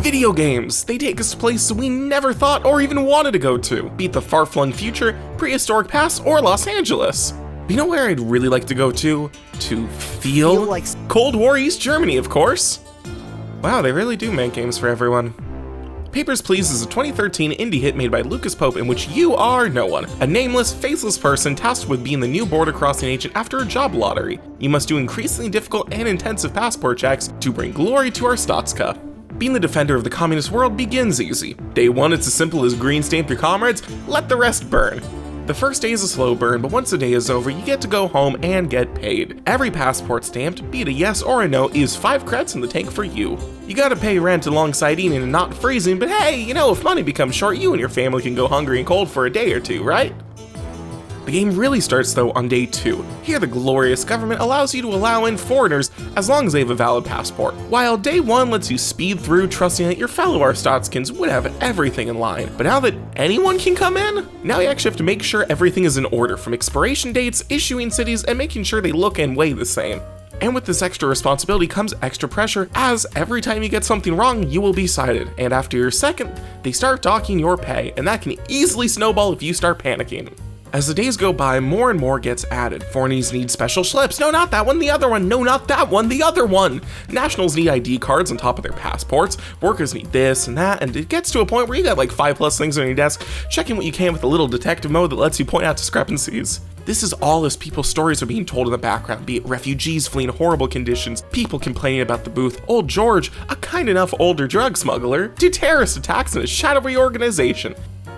Video games! They take us to places we never thought or even wanted to go to. Beat the far-flung future, prehistoric past, or Los Angeles. You know where I'd really like to go to? To feel like Cold War East Germany, of course. Wow, they really do make games for everyone. Papers, Please is a 2013 indie hit made by Lucas Pope in which you are no one, a nameless, faceless person tasked with being the new border-crossing agent after a job lottery. You must do increasingly difficult and intensive passport checks to bring glory to Arstotzka. Being the defender of the communist world begins easy. Day 1, it's as simple as green stamp your comrades, let the rest burn. The first day is a slow burn, but once the day is over, you get to go home and get paid. Every passport stamped, be it a yes or a no, is 5 credits in the tank for you. You gotta pay rent alongside eating and not freezing, but hey, you know, if money becomes short, you and your family can go hungry and cold for a day or two, right? The game really starts though on day 2. Here the glorious government allows you to allow in foreigners as long as they have a valid passport, while day 1 lets you speed through trusting that your fellow Arstotzkans would have everything in line. But now that anyone can come in, now you actually have to make sure everything is in order, from expiration dates, issuing cities, and making sure they look and weigh the same. And with this extra responsibility comes extra pressure, as every time you get something wrong, you will be cited, and after your second, they start docking your pay, and that can easily snowball if you start panicking. As the days go by, more and more gets added. Foreigners need special slips. No, not that one, the other one. No, not that one, the other one. Nationals need ID cards on top of their passports. Workers need this and that, and it gets to a point where you got like 5+ things on your desk, checking what you can with a little detective mode that lets you point out discrepancies. This is all as people's stories are being told in the background, be it refugees fleeing horrible conditions, people complaining about the booth, old George, a kind enough older drug smuggler, to terrorist attacks and a shadowy organization.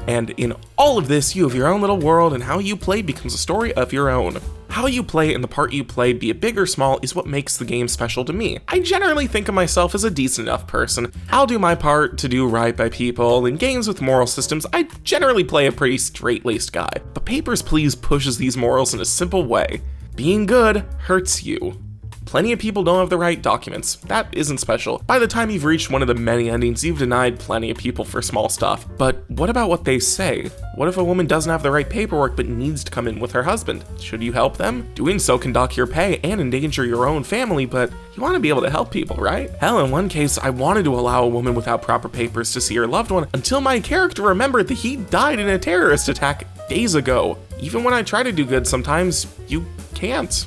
And in all of this, you have your own little world, and how you play becomes a story of your own. How you play and the part you play, be it big or small, is what makes the game special to me. I generally think of myself as a decent enough person. I'll do my part to do right by people. In games with moral systems, I generally play a pretty straight-laced guy. But Papers, Please pushes these morals in a simple way. Being good hurts you. Plenty of people don't have the right documents. That isn't special. By the time you've reached one of the many endings, you've denied plenty of people for small stuff. But what about what they say? What if a woman doesn't have the right paperwork but needs to come in with her husband? Should you help them? Doing so can dock your pay and endanger your own family, but you want to be able to help people, right? Hell, in one case, I wanted to allow a woman without proper papers to see her loved one until my character remembered that he died in a terrorist attack days ago. Even when I try to do good, sometimes you can't.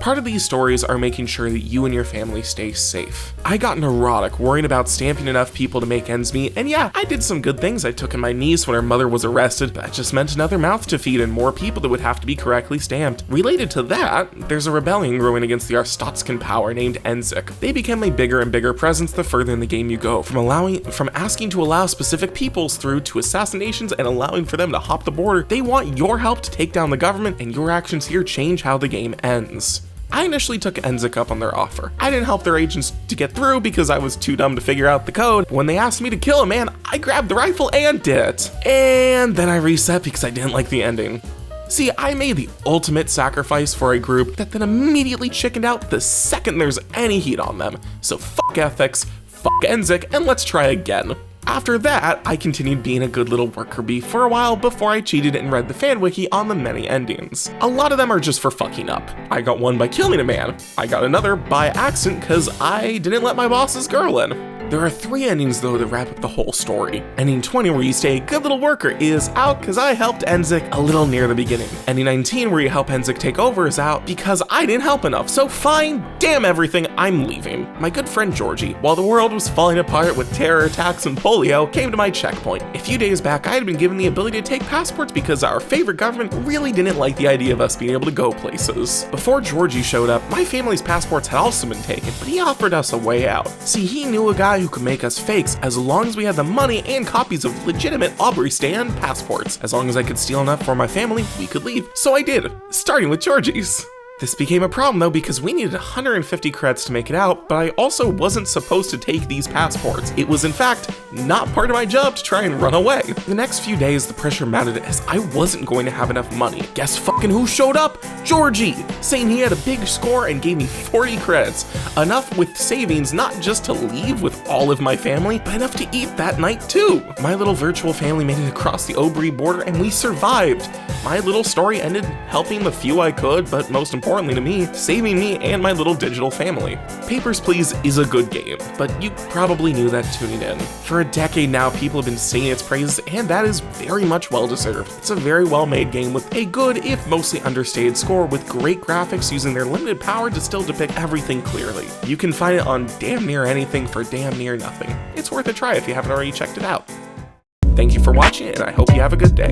Part of these stories are making sure that you and your family stay safe. I got neurotic worrying about stamping enough people to make ends meet, and yeah, I did some good things. I took in my niece when her mother was arrested, but that just meant another mouth to feed and more people that would have to be correctly stamped. Related to that, there's a rebellion growing against the Arstotzkan power named Enzik. They become a bigger and bigger presence the further in the game you go, from asking to allow specific peoples through to assassinations and allowing for them to hop the border. They want your help to take down the government, and your actions here change how the game ends. I initially took Enzik up on their offer. I didn't help their agents to get through because I was too dumb to figure out the code. When they asked me to kill a man, I grabbed the rifle and did it. And then I reset because I didn't like the ending. See, I made the ultimate sacrifice for a group that then immediately chickened out the second there's any heat on them. So fuck ethics, fuck Enzik, and let's try again. After that, I continued being a good little worker bee for a while before I cheated and read the fan wiki on the many endings. A lot of them are just for fucking up. I got one by killing a man. I got another by accident because I didn't let my boss's girl in. There are 3 endings though that wrap up the whole story. Ending 20, where you stay a good little worker, is out because I helped Enzik a little near the beginning. Ending 19, where you help Enzik take over, is out because I didn't help enough. So fine, damn everything, I'm leaving. My good friend Georgie, while the world was falling apart with terror attacks and polio, came to my checkpoint. A few days back, I had been given the ability to take passports because our favorite government really didn't like the idea of us being able to go places. Before Georgie showed up, my family's passports had also been taken, but he offered us a way out. See, he knew a guy who could make us fakes as long as we had the money and copies of legitimate Aubrey stand passports. As long as I could steal enough for my family, we could leave. So I did, starting with Georgie's. This became a problem though because we needed 150 credits to make it out, but I also wasn't supposed to take these passports. It was in fact not part of my job to try and run away. The next few days the pressure mounted as I wasn't going to have enough money. Guess And who showed up? Georgie, saying he had a big score and gave me 40 credits. Enough with savings not just to leave with all of my family, but enough to eat that night too. My little virtual family made it across the Aubry border and we survived. My little story ended helping the few I could, but most importantly to me, saving me and my little digital family. Papers, Please is a good game, but you probably knew that tuning in. For a decade now, people have been singing its praises, and that is very much well-deserved. It's a very well-made game with a good, if mostly understated score, with great graphics using their limited power to still depict everything clearly. You can find it on damn near anything for damn near nothing. It's worth a try if you haven't already checked it out. Thank you for watching, and I hope you have a good day.